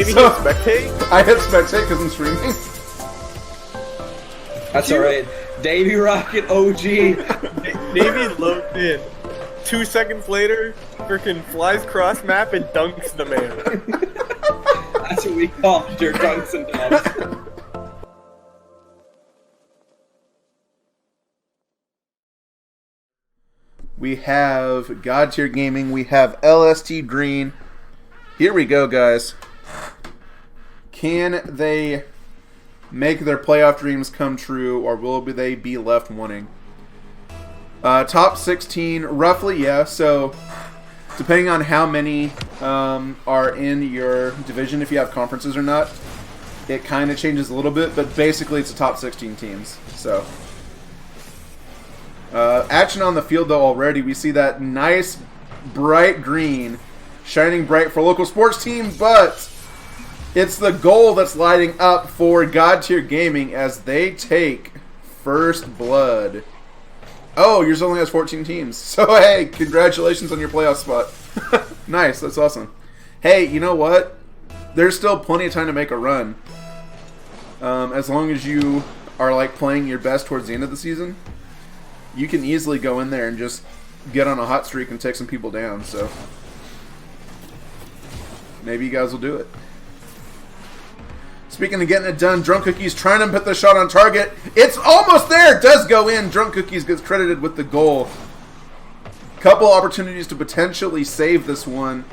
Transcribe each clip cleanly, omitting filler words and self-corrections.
even hit spectate? I hit spectate because I'm streaming. That's alright. Davey Rocket OG. Davey loaded in. 2 seconds later, freaking flies cross map and dunks the man. That's what we call your dunks and dubs. We have God Tier Gaming. We have LST Green. Here we go, guys. Can they make their playoff dreams come true, or will they be left wanting? Top 16, roughly, yeah. So, depending on how many are in your division, if you have conferences or not, it kind of changes a little bit, but basically it's the top 16 teams. So, action on the field, though, already. We see that nice, bright green, shining bright for local sports team, but it's the goal that's lighting up for God Tier Gaming as they take first blood. Oh, yours only has 14 teams. So, hey, congratulations on your playoff spot. Nice, that's awesome. Hey, you know what? There's still plenty of time to make a run. As long as you are, like, playing your best towards the end of the season, you can easily go in there and just get on a hot streak and take some people down. So, maybe you guys will do it. Speaking of getting it done, DrunkCookies trying to put the shot on target. It's almost there. It does go in. DrunkCookies gets credited with the goal. Couple opportunities to potentially save this one,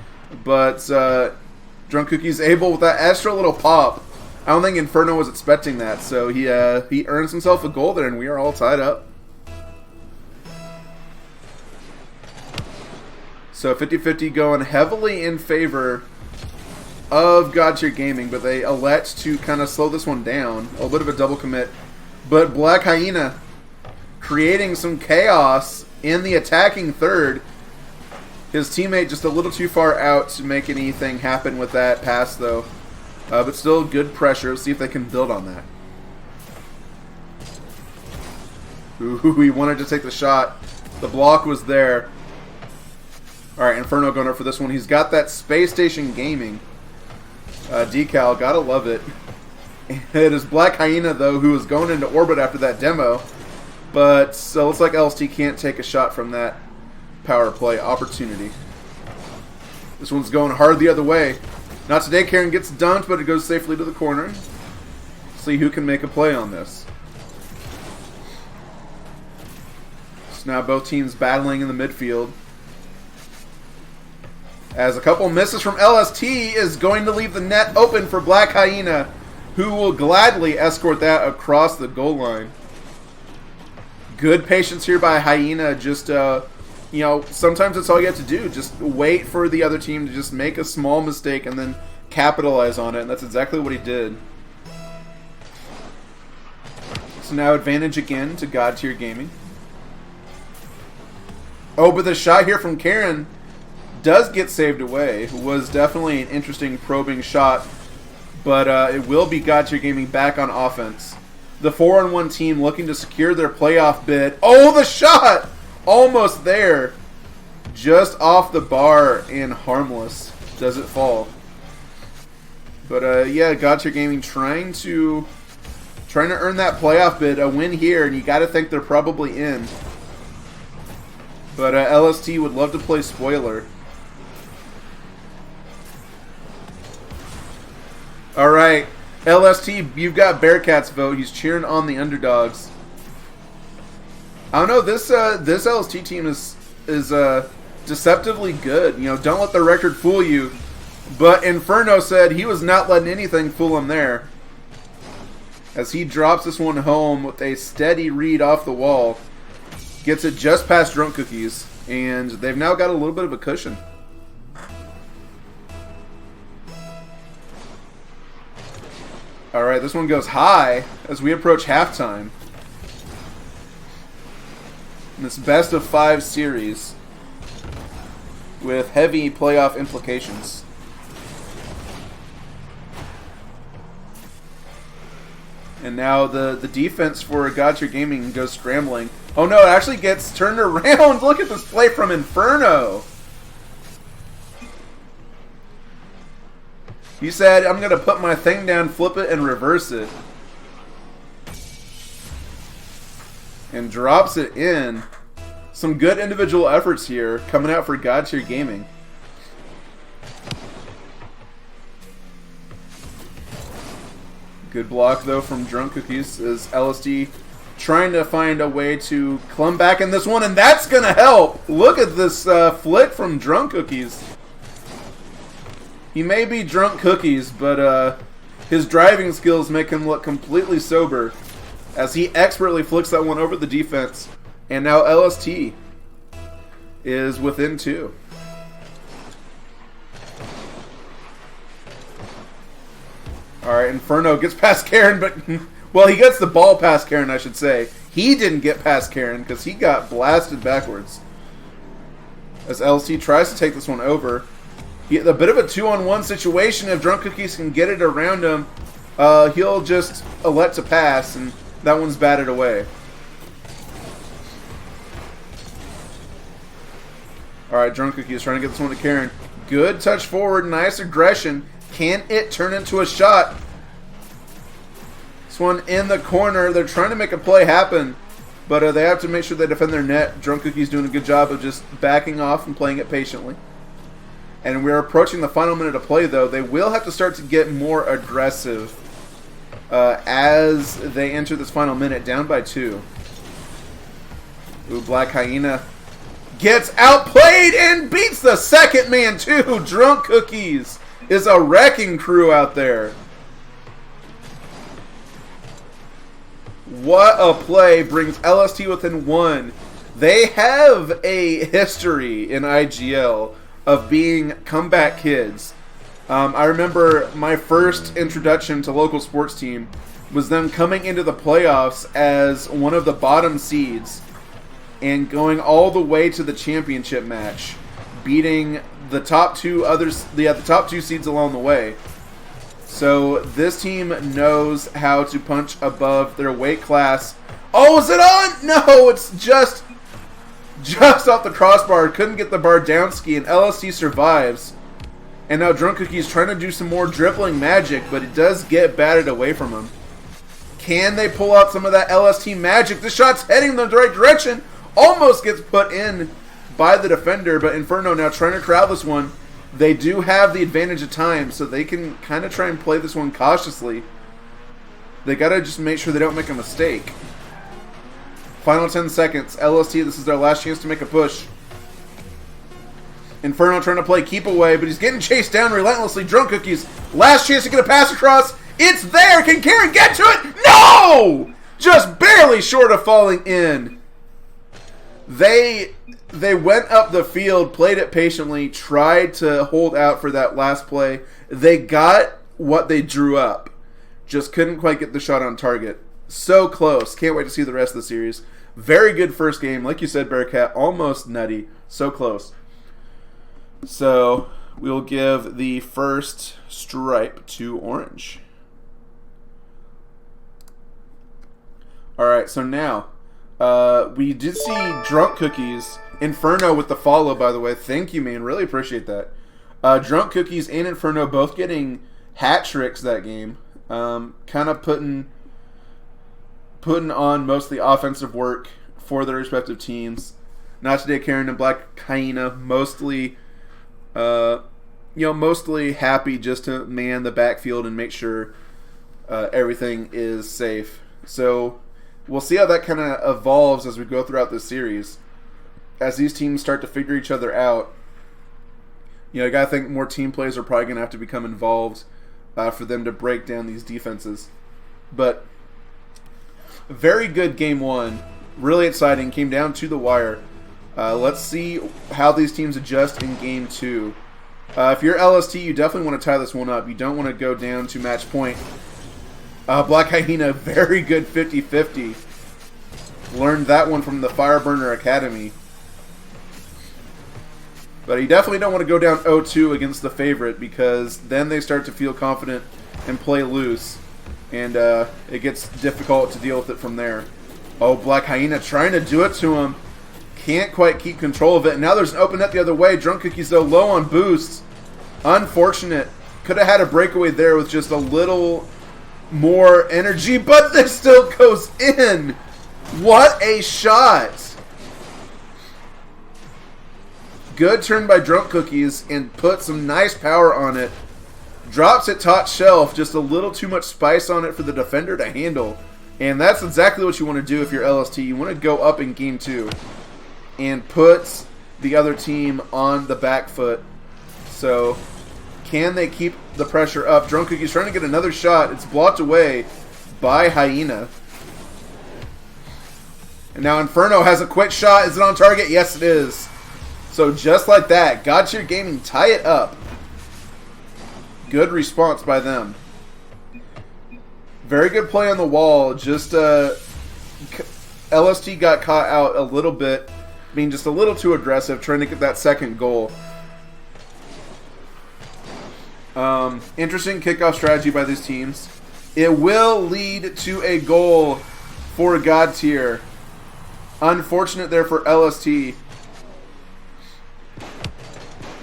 but DrunkCookies able with that extra little pop. I don't think Inferno was expecting that, so he earns himself a goal there, and we are all tied up. So 50-50 going heavily in favor of God Tier Gaming, but they elect to kind of slow this one down. A bit of a double commit. But Black Hyena creating some chaos in the attacking third. His teammate just a little too far out to make anything happen with that pass, though. But still good pressure. Let's see if they can build on that. Ooh, he wanted to take the shot. The block was there. Alright, Inferno going up for this one. He's got that Space Station Gaming decal, gotta love it. It is Black Hyena, though, who is going into orbit after that demo. But so it looks like LST can't take a shot from that power play opportunity. This one's going hard the other way. NotTodayKaren gets dunked, but it goes safely to the corner. See who can make a play on this. So now both teams battling in the midfield. As a couple misses from LST is going to leave the net open for Black Hyena, who will gladly escort that across the goal line. Good patience here by Hyena. Just, you know, sometimes that's all you have to do. Just wait for the other team to just make a small mistake and then capitalize on it. And that's exactly what he did. So now advantage again to God Tier Gaming. Oh, but the shot here from Karen does get saved away. Was definitely an interesting probing shot, but it will be God Tier Gaming back on offense. The 4-on-1 team looking to secure their playoff bid. Oh, the shot! Almost there. Just off the bar and harmless. Does it fall? But yeah, God Tier Gaming trying to earn that playoff bid. A win here, and you got to think they're probably in. But LST would love to play spoiler. All right, LST, you've got Bearcat's vote. He's cheering on the underdogs. I don't know. This LST team is deceptively good. You know, don't let the record fool you. But Inferno said he was not letting anything fool him there, as he drops this one home with a steady read off the wall. Gets it just past DrunkCookies, and they've now got a little bit of a cushion. Alright, this one goes high as we approach halftime. In this best of 5 series with heavy playoff implications. And now the defense for God Tier Gaming goes scrambling. Oh no, it actually gets turned around. Look at this play from Inferno. He said, I'm going to put my thing down, flip it, and reverse it. And drops it in. Some good individual efforts here coming out for God Tier Gaming. Good block, though, from DrunkCookies as LST trying to find a way to come back in this one, and that's going to help. Look at this flick from DrunkCookies. He may be DrunkCookies, but his driving skills make him look completely sober as he expertly flicks that one over the defense. And now LST is within 2. Alright, Inferno gets past Karen, but... Well, he gets the ball past Karen, I should say. He didn't get past Karen because he got blasted backwards. As LST tries to take this one over. A bit of a 2-on-1 situation. If DrunkCookies can get it around him, he'll just elect to pass, and that one's batted away. Alright, DrunkCookies trying to get this one to Karen. Good touch forward, nice aggression. Can it turn into a shot? This one in the corner. They're trying to make a play happen, but they have to make sure they defend their net. DrunkCookies doing a good job of just backing off and playing it patiently. And we're approaching the final minute of play, though. They will have to start to get more aggressive as they enter this final minute, down by 2. Ooh, Black Hyena gets outplayed and beats the second man, too. DrunkCookies is a wrecking crew out there. What a play. Brings LST within 1. They have a history in IGL of being comeback kids. I remember my first introduction to local sports team was them coming into the playoffs as one of the bottom seeds and going all the way to the championship match, beating the top 2 others, the top 2 seeds along the way. So this team knows how to punch above their weight class. Oh, is it on? No, it's just off the crossbar. Couldn't get the bar down ski, and LST survives. And now DrunkCookies trying to do some more dribbling magic, but it does get batted away from him. Can they pull out some of that LST magic? The shot's heading in the right direction. Almost gets put in by the defender, but Inferno now trying to corral this one. They do have the advantage of time, so they can kind of try and play this one cautiously. They got to just make sure they don't make a mistake. Final 10 seconds. LST, this is their last chance to make a push. Inferno trying to play keep away, but he's getting chased down relentlessly. DrunkCookies, last chance to get a pass across. It's there. Can Karen get to it? No! Just barely short of falling in. They went up the field, played it patiently, tried to hold out for that last play. They got what they drew up. Just couldn't quite get the shot on target. So close. Can't wait to see the rest of the series. Very good first game. Like you said, Bearcat, almost nutty. So close. So we'll give the first stripe to Orange. Alright, so now we did see DrunkCookies. Inferno with the follow, by the way. Thank you, man. Really appreciate that. DrunkCookies and Inferno both getting hat tricks that game. Kind of putting on most of the offensive work for their respective teams. NotTodayKaren and Black Hyena mostly happy just to man the backfield and make sure everything is safe. So we'll see how that kind of evolves as we go throughout this series. As these teams start to figure each other out, I gotta think more team plays are probably gonna have to become involved for them to break down these defenses. But very good game one, really exciting. Came down to the wire. Let's see how these teams adjust in game two. If you're LST, you definitely want to tie this one up. You don't want to go down to match point. Black Hyena, very good 50-50. Learned that one from the Fireburner Academy. But you definitely don't want to go down 0-2 against the favorite, because then they start to feel confident and play loose. And it gets difficult to deal with it from there. Oh, Black Hyena trying to do it to him. Can't quite keep control of it. And now there's an open net the other way. DrunkCookies, though, low on boosts. Unfortunate. Could have had a breakaway there with just a little more energy, but this still goes in. What a shot. Good turn by DrunkCookies and put some nice power on it. Drops it top shelf, just a little too much spice on it for the defender to handle. And that's exactly what you want to do if you're LST. You want to go up in game 2 and put the other team on the back foot. So, can they keep the pressure up? DrunkCookie's trying to get another shot. It's blocked away by Hyena. And now Inferno has a quick shot. Is it on target? Yes, it is. So just like that, Godtier Gaming tie it up. Good response by them. Very good play on the wall. Just LST got caught out a little bit, being just a little too aggressive, trying to get that second goal. Interesting kickoff strategy by these teams. It will lead to a goal for Godtier. Unfortunate there for LST.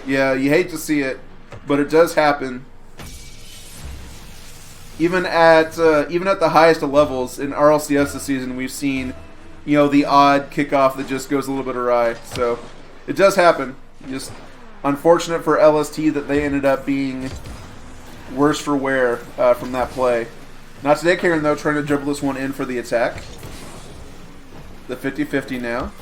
Yeah, you hate to see it, but it does happen. Even at the highest of levels in RLCS this season, we've seen, you know, the odd kickoff that just goes a little bit awry. So it does happen. Just unfortunate for LST that they ended up being worse for wear from that play. NotTodayKaren, though, trying to dribble this one in for the attack. The 50-50 now.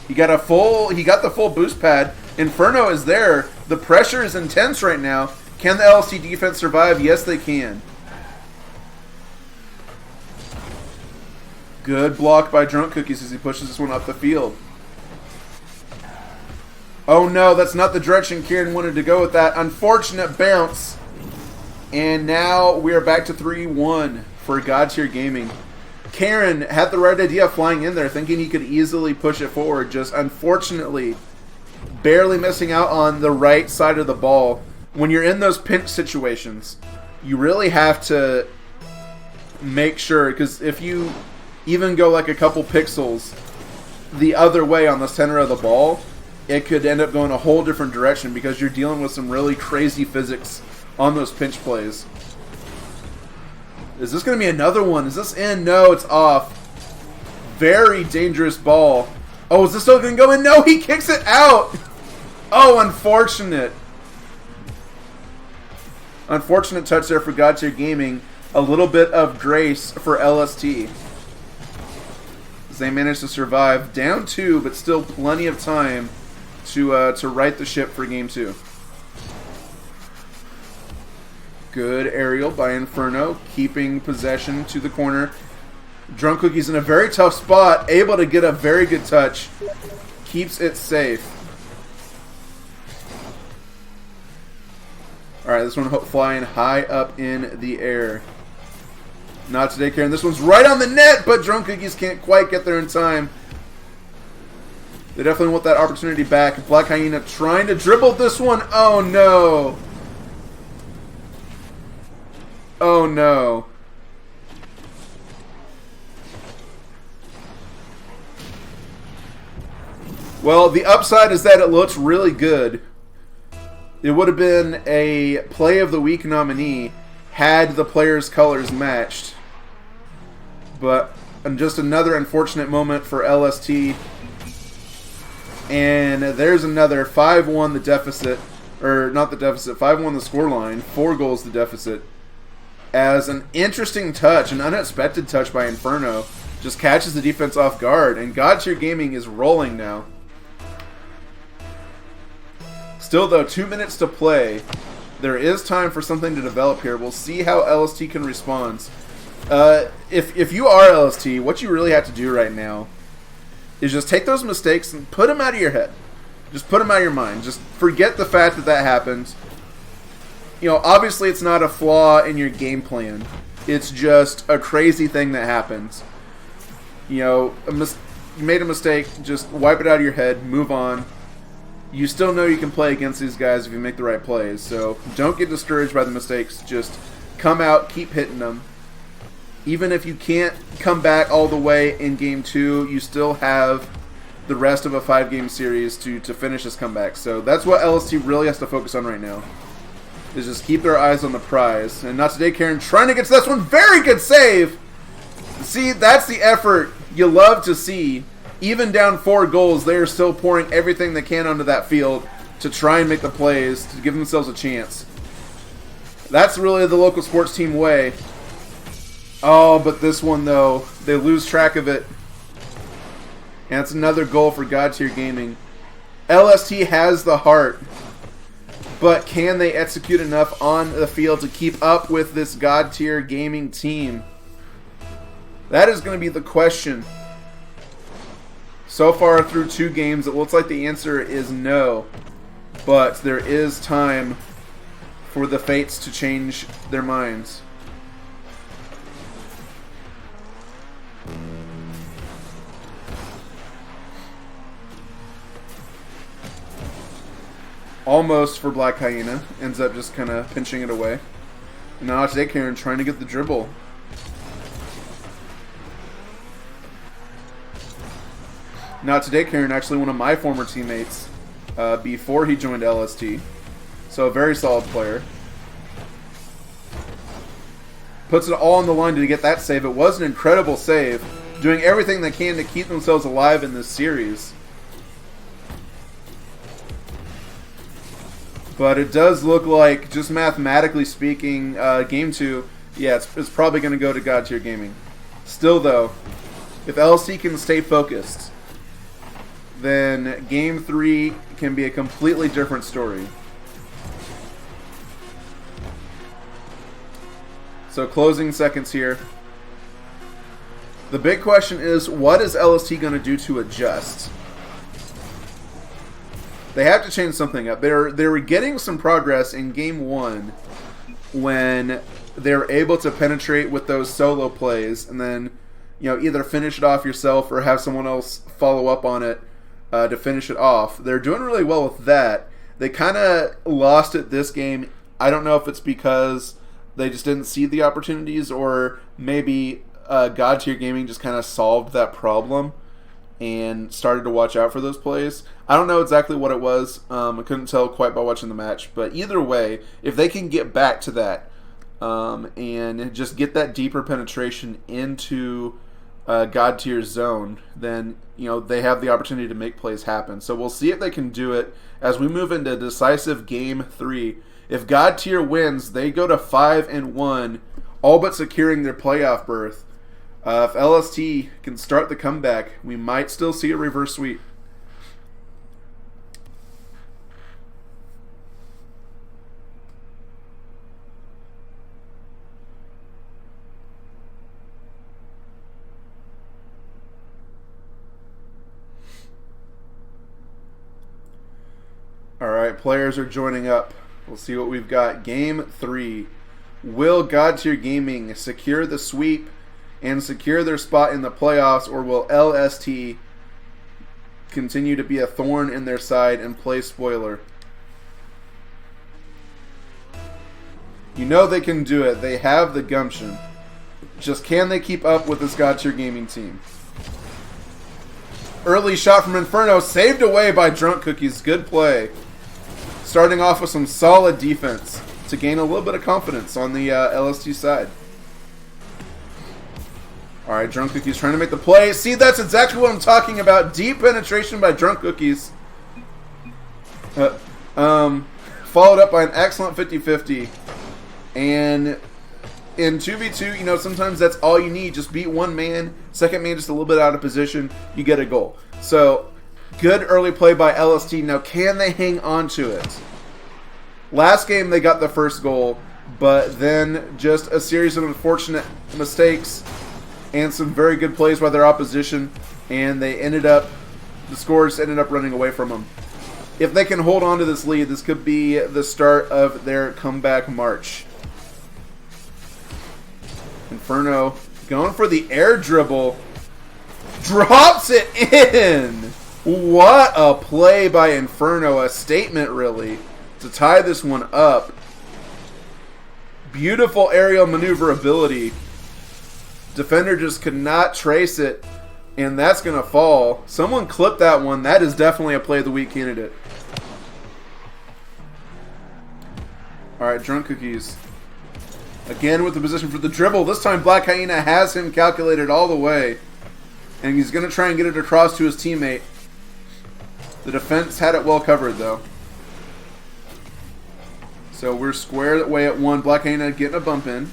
He got the full boost pad. Inferno is there. The pressure is intense right now. Can the LST defense survive? Yes, they can. Good block by DrunkCookies as he pushes this one up the field. Oh no, that's not the direction Kieran wanted to go with that. Unfortunate bounce. And now we are back to 3-1 for Godtier Gaming. Karen had the right idea flying in there, thinking he could easily push it forward. Just unfortunately, barely missing out on the right side of the ball. When you're in those pinch situations, you really have to make sure, because if you even go like a couple pixels the other way on the center of the ball, it could end up going a whole different direction because you're dealing with some really crazy physics on those pinch plays. Is this going to be another one? Is this in? No, it's off. Very dangerous ball. Oh, is this still going to go in? No, he kicks it out. Oh, unfortunate. Unfortunate touch there for Godtier Gaming. A little bit of grace for LST. As they managed to survive. Down 2, but still plenty of time to right the ship for Game 2. Good aerial by Inferno, keeping possession to the corner. DrunkCookies in a very tough spot, able to get a very good touch. Keeps it safe. Alright, this one flying high up in the air. NotTodayKaren. This one's right on the net, but DrunkCookies can't quite get there in time. They definitely want that opportunity back. Black Hyena trying to dribble this one. Oh no. Oh no. Well, the upside is that it looks really good. It would have been a Play of the Week nominee had the players' colors matched. But just another unfortunate moment for LST. And there's another 5-1 the deficit. Or not the deficit, 5-1 the scoreline. 4 goals the deficit. As an interesting touch, an unexpected touch by Inferno, just catches the defense off guard, and Godtier Gaming is rolling now. Still though, 2 minutes to play. There is time for something to develop here. We'll see how LST can respond. If you are LST, what you really have to do right now is just take those mistakes and put them out of your head. Just put them out of your mind. Just forget the fact that that happened. You know, obviously it's not a flaw in your game plan. It's just a crazy thing that happens. You know, you made a mistake, just wipe it out of your head, move on. You still know you can play against these guys if you make the right plays. So don't get discouraged by the mistakes. Just come out, keep hitting them. Even if you can't come back all the way in Game 2, you still have the rest of a 5-game series to finish this comeback. So that's what LST really has to focus on right now. is just keep their eyes on the prize. And NotTodayKaren trying to get to this one. Very good save! See, that's the effort you love to see. Even down 4 goals, they are still pouring everything they can onto that field to try and make the plays, to give themselves a chance. That's really the local sports team way. Oh, but this one, though, they lose track of it. And it's another goal for God Tier Gaming. LST has the heart, but can they execute enough on the field to keep up with this God Tier Gaming team? That is going to be the question. So far through 2 games, it looks like the answer is no. But there is time for the fates to change their minds. Almost for Black Hyena. Ends up just kind of pinching it away. And now NotTodayKaren trying to get the dribble. NotTodayKaren, actually one of my former teammates before he joined LST. So a very solid player. Puts it all on the line to get that save. It was an incredible save. Doing everything they can to keep themselves alive in this series. But it does look like, just mathematically speaking, Game 2, yeah, it's probably going to go to God Tier Gaming. Still, though, if LST can stay focused, then Game 3 can be a completely different story. So closing seconds here. The big question is, what is LST going to do to adjust? They have to change something up. They were getting some progress in Game 1 when they were able to penetrate with those solo plays and then, either finish it off yourself or have someone else follow up on it to finish it off. They're doing really well with that. They kind of lost it this game. I don't know if it's because they just didn't see the opportunities, or maybe God Tier Gaming just kind of solved that problem and started to watch out for those plays. I don't know exactly what it was. I couldn't tell quite by watching the match. But either way, if they can get back to that and just get that deeper penetration into God Tier zone, then they have the opportunity to make plays happen. So we'll see if they can do it as we move into decisive Game 3. If God Tier wins, they go to 5-1, all but securing their playoff berth. If LST can start the comeback, we might still see a reverse sweep. Alright, players are joining up. We'll see what we've got. Game 3. Will God Tier Gaming secure the sweep and secure their spot in the playoffs, or will LST continue to be a thorn in their side and play spoiler? You know they can do it. They have the gumption. Just can they keep up with this God Tier Gaming team? Early shot from Inferno, saved away by DrunkCookies. Good play. Starting off with some solid defense to gain a little bit of confidence on the LST side. Alright, DrunkCookies trying to make the play. See, that's exactly what I'm talking about. Deep penetration by DrunkCookies. Followed up by an excellent 50-50. And in 2v2, sometimes that's all you need. Just beat one man. Second man just a little bit out of position. You get a goal. So, good early play by LST. Now, can they hang on to it? Last game, they got the first goal. But then just a series of unfortunate mistakes and some very good plays by their opposition, and the scores ended up running away from them. If they can hold on to this lead, this could be the start of their comeback march. Inferno going for the air dribble. Drops it in! What a play by Inferno. A statement, really, to tie this one up. Beautiful aerial maneuverability. Defender just could not trace it, and that's going to fall. Someone clip that one. That is definitely a play of the week candidate. Alright, DrunkCookies. Again with the position for the dribble. This time Black Hyena has him calculated all the way. And he's going to try and get it across to his teammate. The defense had it well covered, though. So we're squared away at 1. Black Hyena getting a bump in.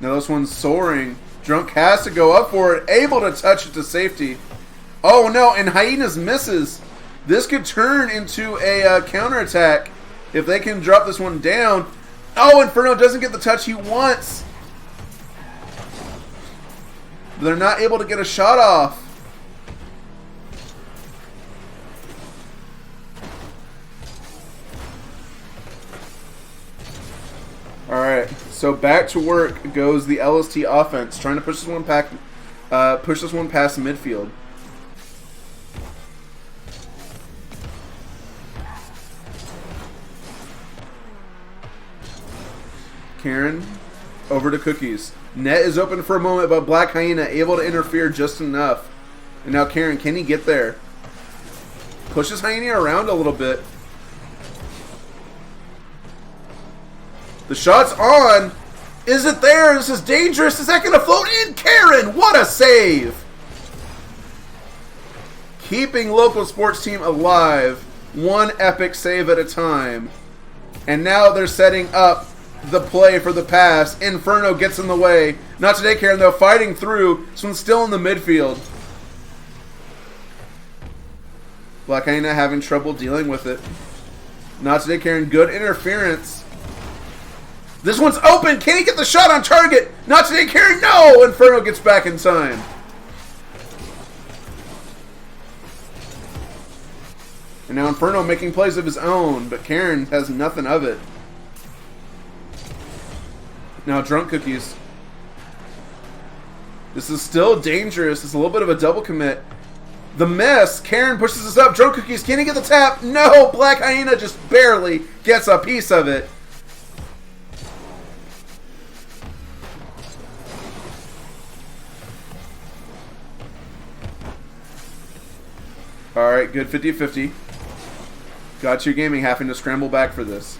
Now this one's soaring. Drunk has to go up for it. Able to touch it to safety. Oh no, and Hyenas misses. This could turn into a counterattack if they can drop this one down. Oh, Inferno doesn't get the touch he wants. They're not able to get a shot off. Alright, so back to work goes the LST offense, trying to push this one past midfield. Karen over to Cookies. Net is open for a moment, but Black Hyena able to interfere just enough. And now Karen, can he get there? Pushes Hyena around a little bit. The shot's on. Is it there? This is dangerous. Is that going to float in? Karen, what a save. Keeping local sports team alive. One epic save at a time. And now they're setting up the play for the pass. Inferno gets in the way. Not today, Karen, though, fighting through. This one's still in the midfield. Black Hyena having trouble dealing with it. Not today, Karen. Good interference. This one's open. Can he get the shot on target? Not today, Karen. No! Inferno gets back in time. And now Inferno making plays of his own, but Karen has nothing of it. Now DrunkCookies. This is still dangerous. It's a little bit of a double commit. The miss. Karen pushes us up. DrunkCookies. Can he get the tap? No! Black Hyena just barely gets a piece of it. Alright, good 50-50. Got your gaming having to scramble back for this.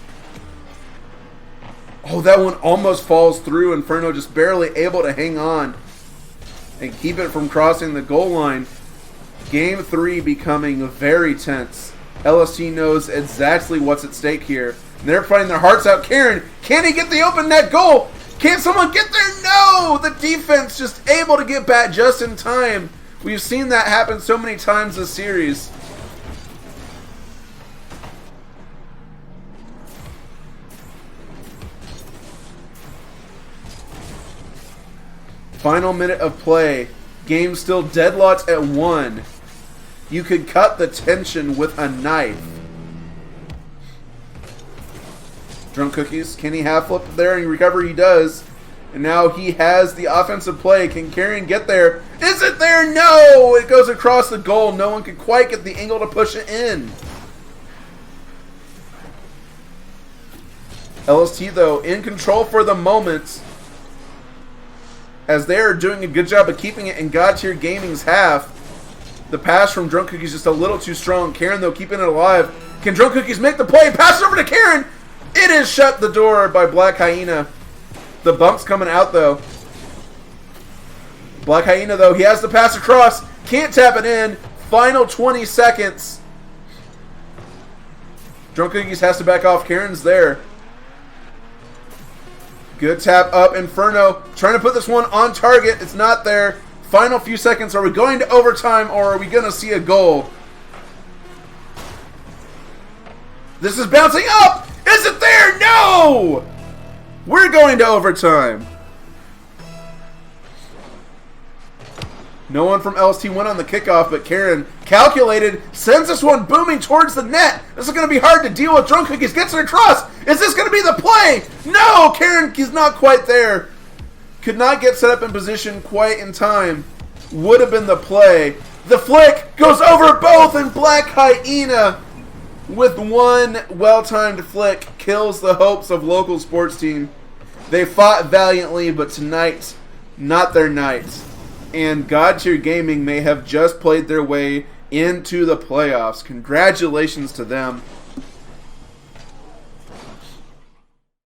Oh, that one almost falls through. Inferno just barely able to hang on and keep it from crossing the goal line. Game 3 becoming very tense. LST knows exactly what's at stake here. And they're fighting their hearts out. Karen, can he get the open net goal? Can someone get there? No! The defense just able to get back just in time. We've seen that happen so many times this series. Final minute of play. Game still deadlocked at 1. You could cut the tension with a knife. DrunkCookies, can he half flip there and recover? He does. And now he has the offensive play. Can Karen get there? Is it there? No! It goes across the goal. No one can quite get the angle to push it in. LST, though, in control for the moment, as they're doing a good job of keeping it in God Tier Gaming's half. The pass from DrunkCookies just a little too strong. Karen, though, keeping it alive. Can DrunkCookies make the play? Pass over to Karen! It is shut the door by Black Hyena. The bump's coming out, though. Black Hyena, though, he has the pass across. Can't tap it in. Final 20 seconds. DrunkCookies has to back off. Karen's there. Good tap up. Inferno trying to put this one on target. It's not there. Final few seconds. Are we going to overtime or are we going to see a goal? This is bouncing up. Is it there? No! We're going to overtime. No one from LST went on the kickoff, but Karen calculated, sends this one booming towards the net. This is going to be hard to deal with. DrunkCookies gets it across. Is this going to be the play? No! Karen is not quite there. Could not get set up in position quite in time. Would have been the play. The flick goes over both, and Black Hyena, with one well-timed flick, kills the hopes of local sports team. They fought valiantly, but tonight, not their night. And God Tier Gaming may have just played their way into the playoffs. Congratulations to them.